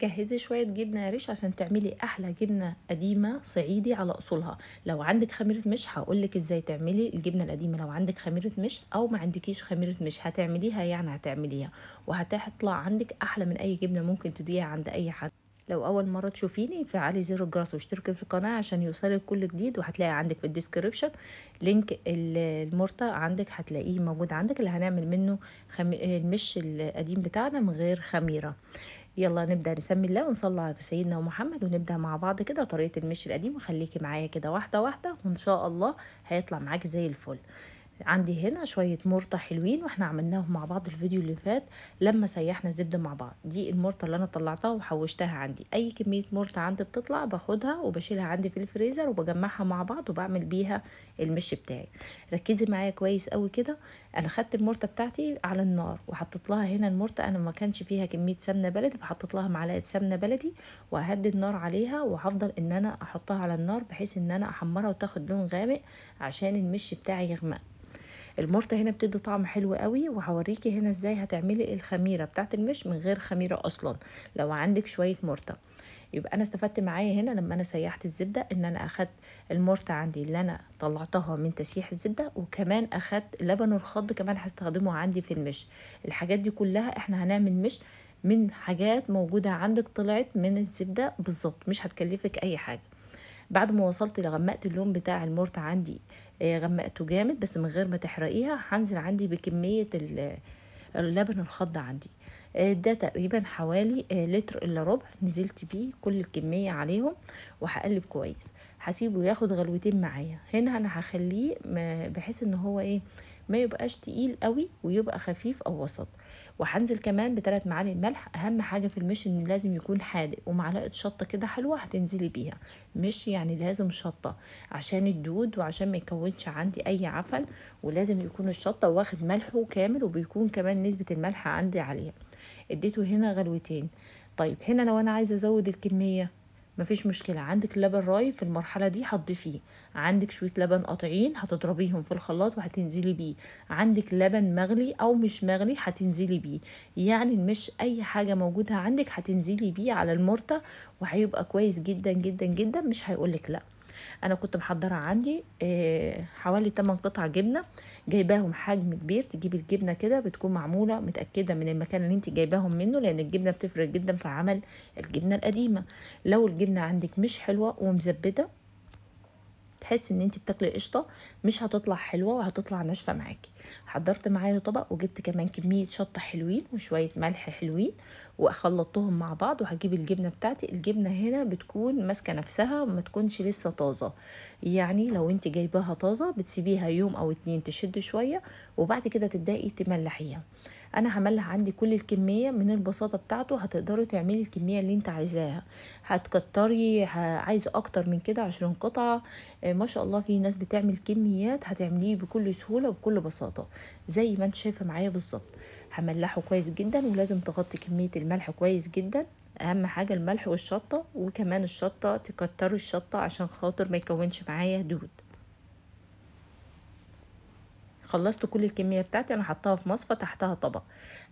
جهزي شوية جبنة قريش عشان تعملي أحلى جبنة قديمة صعيدي على أصولها. لو عندك خميرة مش هقولك ازاي تعملي الجبنة القديمة. لو عندك خميرة مش أو ما عندكيش خميرة مش هتعمليها، يعني هتعمليها وهتطلع عندك أحلى من أي جبنة ممكن تدويها عند أي حد. لو أول مرة تشوفيني فعلي زر الجرس واشتركي في القناة عشان يوصلك كل جديد، وهتلاقي عندك في الديسكريبشن لينك المرطة عندك، هتلاقيه موجود عندك اللي هنعمل منه المش القديم بتاعنا من غير خميرة. يلا نبدأ، نسمي الله ونصلي على سيدنا محمد ونبدأ مع بعض كده طريقة المش القديم، وخليكي معايا كده واحدة واحدة وإن شاء الله هيطلع معاكي زي الفل. عندي هنا شوية مرطة حلوين واحنا عملناهم مع بعض الفيديو اللي فات لما سيحنا الزبدة مع بعض. دي المرطة اللي انا طلعتها وحوشتها عندي. اي كمية مرطة عندي بتطلع باخدها وبشيلها عندي في الفريزر وبجمعها مع بعض وبعمل بيها المش بتاعي. ركزي معايا كويس قوي كده. انا خدت المرطة بتاعتي على النار وحطيت لها هنا المرطة، انا ما كانش فيها كمية سمنة بلدي فحطيت لها معلقة سمنة بلدي، وهدي النار عليها وهفضل ان انا احطها على النار بحيث ان انا احمرها وتاخد لون غامق عشان المش بتاعي يغمق. المرطة هنا بتدي طعم حلو قوي، وهوريكي هنا ازاي هتعملي الخميرة بتاعت المش من غير خميرة اصلا لو عندك شوية مرطة. يبقى انا استفدت معايا هنا لما انا سيحت الزبدة ان انا اخدت المرطة عندي اللي انا طلعتها من تسييح الزبدة، وكمان اخدت لبن الخض كمان هستخدمه عندي في المش. الحاجات دي كلها احنا هنعمل مش من حاجات موجودة عندك طلعت من الزبدة بالظبط، مش هتكلفك اي حاجة. بعد ما وصلت لغمقت اللون بتاع المرطة عندي، غمقته جامد بس من غير ما تحرقيها. هنزل عندي بكمية اللبن الخض عندي، ده تقريبا حوالي لتر الا ربع، نزلت بيه كل الكمية عليهم وهقلب كويس. هسيبه ياخد غلوتين معايا. هنا انا هخليه بحيث ان هو ايه، ما يبقاش تقيل قوي ويبقى خفيف او وسط. وهنزل كمان ب3 معالق ملح. اهم حاجه في المش ان لازم يكون حادق، ومعلقه شطه كده حلوه هتنزلي بيها. مش يعني لازم شطه عشان الدود وعشان ما يكونش عندي اي عفن، ولازم يكون الشطه واخد ملحه كامل وبيكون كمان نسبه الملح عندي عاليه. اديته هنا غلوتين. طيب هنا لو انا عايزه ازود الكميه مفيش مشكلة، عندك لبن راي في المرحلة دي هتضيفيه، عندك شوية لبن قاطعين هتضربيهم في الخلاط وهتنزلي بيه، عندك لبن مغلي او مش مغلي هتنزلي بيه. يعني مش اي حاجة موجودة عندك هتنزلي بيه على المرتة وهيبقى كويس جدا جدا جدا، مش هيقولك لا. انا كنت محضره عندي حوالي 8 قطع جبنه، جايباهم حجم كبير. تجيبي الجبنه كده بتكون معموله متاكده من المكان اللي انت جايباهم منه، لان الجبنه بتفرق جدا في عمل الجبنه القديمه. لو الجبنه عندك مش حلوه ومزبده تحس ان انت بتاكلي قشطه، مش هتطلع حلوه وهتطلع ناشفه معاكي. حضرت معايا طبق وجبت كمان كميه شطه حلوين وشويه ملح حلوين وخلطتهم مع بعض. وهجيب الجبنه بتاعتي. الجبنه هنا بتكون ماسكه نفسها ما تكونش لسه طازه، يعني لو انت جايباها طازه بتسيبيها يوم او 2 تشد شويه وبعد كده تبداي تملحيها. انا هملح عندي كل الكميه من البساطه بتاعته. هتقدري تعملي الكميه اللي انت عايزاها، هتكتري عايزه اكتر من كده 20 قطعه ما شاء الله في ناس بتعمل كميات هتعمليه بكل سهوله وبكل بساطه زي ما انت شايفه معايا بالظبط. هملحه كويس جدا، ولازم تغطي كميه الملح كويس جدا. اهم حاجه الملح والشطه، وكمان الشطه تكتروا الشطه عشان خاطر ما يكونش معايا دود. خلصت كل الكميه بتاعتي، انا حطاها في مصفى تحتها طبق.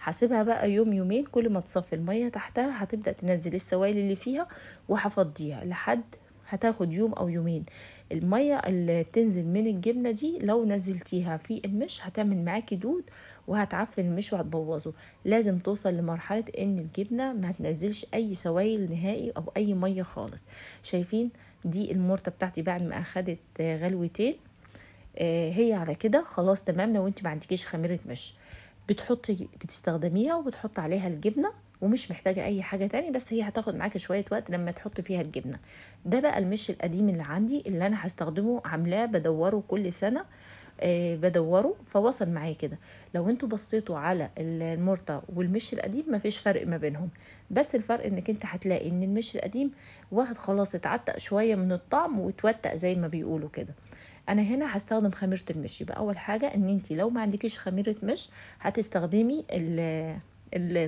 هسيبها بقى يوم يومين، كل ما تصفي الميه تحتها هتبدا تنزل السوائل اللي فيها وهفضيها لحد هتاخد يوم او يومين. الميه اللي بتنزل من الجبنه دي لو نزلتيها في المش هتعمل معاكي دود وهتعفن المش وهتبوظه. لازم توصل لمرحله ان الجبنه ما تنزلش اي سوائل نهائي او اي ميه خالص. شايفين دي المرته بتاعتي بعد ما اخدت غلوتين. هي على كده خلاص تمام. لو انت ما عندكيش خميره مش بتستخدميها وبتحط عليها الجبنه ومش محتاجه اي حاجه تاني، بس هي هتاخد معاكي شويه وقت لما تحط فيها الجبنه. ده بقى المش القديم اللي عندي اللي انا هستخدمه، عاملاه بدوره كل سنه. بدوره فوصل معايا كده. لو انتوا بصيتوا على المرطة والمش القديم مفيش فرق ما بينهم، بس الفرق انك انت هتلاقي ان المش القديم واخد خلاص اتعتق شوية من الطعم واتوتق زي ما بيقولوا كده. انا هنا هستخدم خميره المش. يبقى اول حاجه ان انت لو ما عندكيش خميره مش هتستخدمي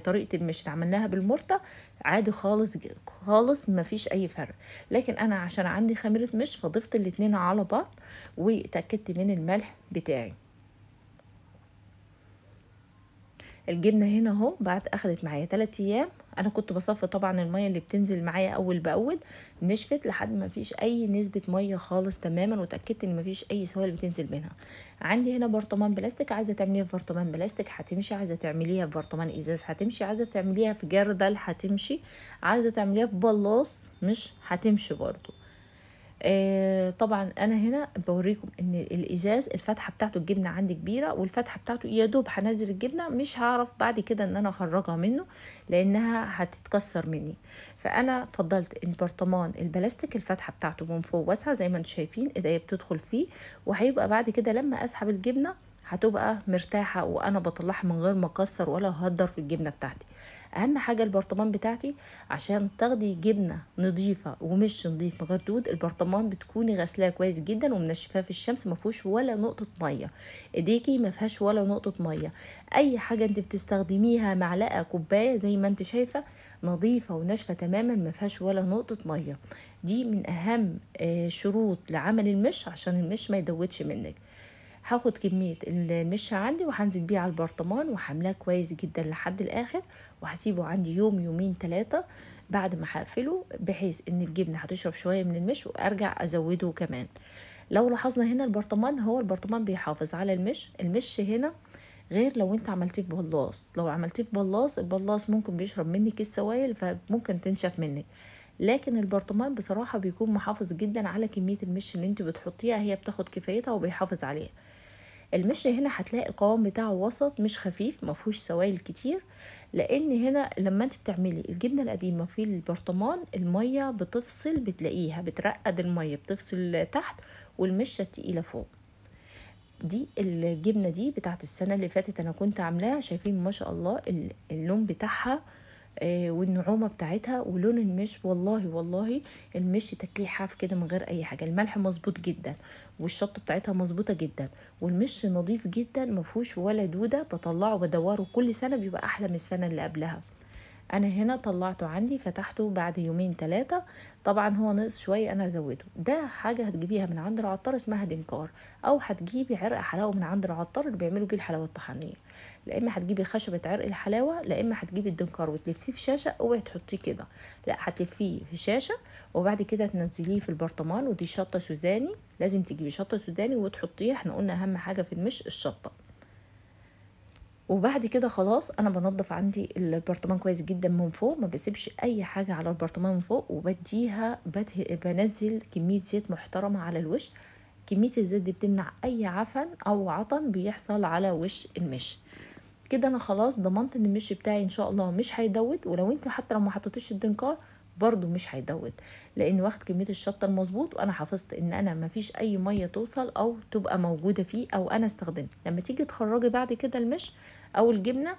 طريقه المش اللي عملناها بالمرطه عادي خالص خالص، ما فيش اي فرق. لكن انا عشان عندي خميره مش فضفت الاتنين على بعض واتاكدت من الملح بتاعي. الجبنه هنا اهو بعد اخدت معايا 3 ايام. انا كنت بصفي طبعا الميه اللي بتنزل معايا اول باول، نشفت لحد ما فيش اي نسبه ميه خالص تماما، وتاكدت ان ما فيش اي سوائل بتنزل منها. عندي هنا برطمان بلاستيك، عايزه تعمليها في برطمان بلاستيك هتمشي، عايزه تعمليها في برطمان ازاز هتمشي، عايزه تعمليها في جردل هتمشي، عايزه تعمليها في بلاص مش هتمشي برضو. طبعا انا هنا بوريكم ان الازاز الفتحه بتاعته الجبنه عندي كبيره، والفتحه بتاعته يا دوب هنزل الجبنه، مش هعرف بعد كده ان انا اخرجها منه لانها هتتكسر مني. فانا فضلت ان برطمان البلاستيك الفتحه بتاعته من فوق واسعه زي ما انتم شايفين، ايديا بتدخل فيه، وهيبقى بعد كده لما اسحب الجبنه هتبقى مرتاحه وانا بطلعها من غير ما اكسر ولا اهدر في الجبنه بتاعتي. اهم حاجه البرطمان بتاعتي عشان تاخدي جبنه نظيفه ومش نظيف من غير دود، البرطمان بتكوني غسلاه كويس جدا ومنشفاه في الشمس، ما فيهوش ولا نقطه ميه، ايديكي ما فيهاش ولا نقطه ميه. اي حاجه انت بتستخدميها معلقه كوبايه زي ما انت شايفه نظيفه وناشفه تماما، ما فيهاش ولا نقطه ميه. دي من اهم شروط لعمل المش عشان المش ما يدوتش منك. هاخد كمية المش عندي وهنزل بيه على البرطمان وحملاه كويس جدا لحد الاخر، وهسيبه عندي يوم يومين 3 بعد ما هقفله، بحيث ان الجبنة هتشرب شوية من المش وارجع ازوده كمان. لو لاحظنا هنا البرطمان، هو البرطمان بيحافظ على المش هنا غير لو انت عملتيه في بلاص. لو عملتيه في بلاص، البلاص ممكن بيشرب منك السوائل فممكن تنشف منك، لكن البرطمان بصراحة بيكون محافظ جدا على كمية المش اللي انت بتحطيها، هي بتاخد كفايتها وبيحافظ عليها. المش هنا هتلاقي القوام بتاعه وسط مش خفيف، مفهوش سوائل كتير، لان هنا لما انت بتعملي الجبنه القديمه في البرطمان الميه بتفصل، بتلاقيها بترقد الميه بتفصل تحت والمشه التقيله فوق. دي الجبنه دي بتاعت السنه اللي فاتت انا كنت عاملاها، شايفين ما شاء الله اللون بتاعها والنعومه بتاعتها ولون المش. والله والله المش تاكليه حاف كده من غير اي حاجه، الملح مظبوط جدا والشطه بتاعتها مظبوطه جدا، والمش نظيف جدا مفهوش ولا دوده، بطلعه بدوره كل سنه بيبقى احلى من السنه اللي قبلها. انا هنا طلعته عندي فتحته بعد يومين 3، طبعا هو نقص شويه انا هزوده. ده حاجه هتجيبيها من عند العطار اسمها دنكار، او هتجيبي عرق حلاوه من عند العطار اللي بيعملوا بيه الحلاوه الطحينيه. لا اما هتجيبي خشبه عرق الحلاوه، لا اما هتجيبي الدنكار وتلفيه في شاشه، اوعي تحطيه كده، لا هتلفيه في شاشه وبعد كده تنزليه في البرطمان. ودي شطه سوداني، لازم تجيبي شطه سوداني وتحطيها، احنا قلنا اهم حاجه في المش الشطه. وبعد كده خلاص انا بنضف عندي البرطمان كويس جدا من فوق، ما بسيبش اي حاجه على البرطمان من فوق، وبديها بنزل كميه زيت محترمه على الوش. كميه الزيت دي بتمنع اي عفن او عطن بيحصل على وش المش. كده انا خلاص ضمنت ان المش بتاعي ان شاء الله مش هيدوت، ولو انت حتى لو ما حطيتيش الدنكار برضو مش هيدوت، لان واخد كميه الشطه المظبوط، وانا حافظت ان انا ما فيش اي ميه توصل او تبقى موجوده فيه او انا استخدمت. لما تيجي تخرجي بعد كده المش او الجبنه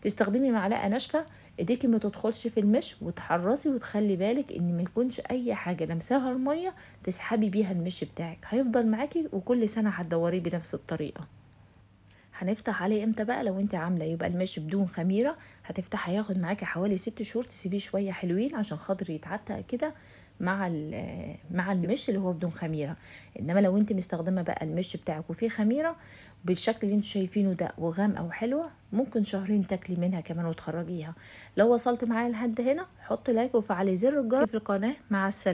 تستخدمي معلقه ناشفه، ايديكي ما تدخلش في المش، وتحرصي وتخلي بالك ان ما يكونش اي حاجه لمساها الميه تسحبي بيها المش بتاعك، هيفضل معاكي وكل سنه هتدوريه بنفس الطريقه. هنفتح عليه امتى بقى؟ لو انت عامله يبقى المش بدون خميره، هتفتح هياخد معاكي حوالي 6 شهور، تسيبيه شويه حلوين عشان خاطر يتعتق كده مع المش اللي هو بدون خميره. انما لو انت مستخدمه بقى المش بتاعك وفيه خميره بالشكل اللي انتوا شايفينه ده وغامقه وحلوه، ممكن شهرين تاكلي منها كمان وتخرجيها. لو وصلت معايا لحد هنا حط لايك وفعلي زر الجرس في القناه. مع السلامه.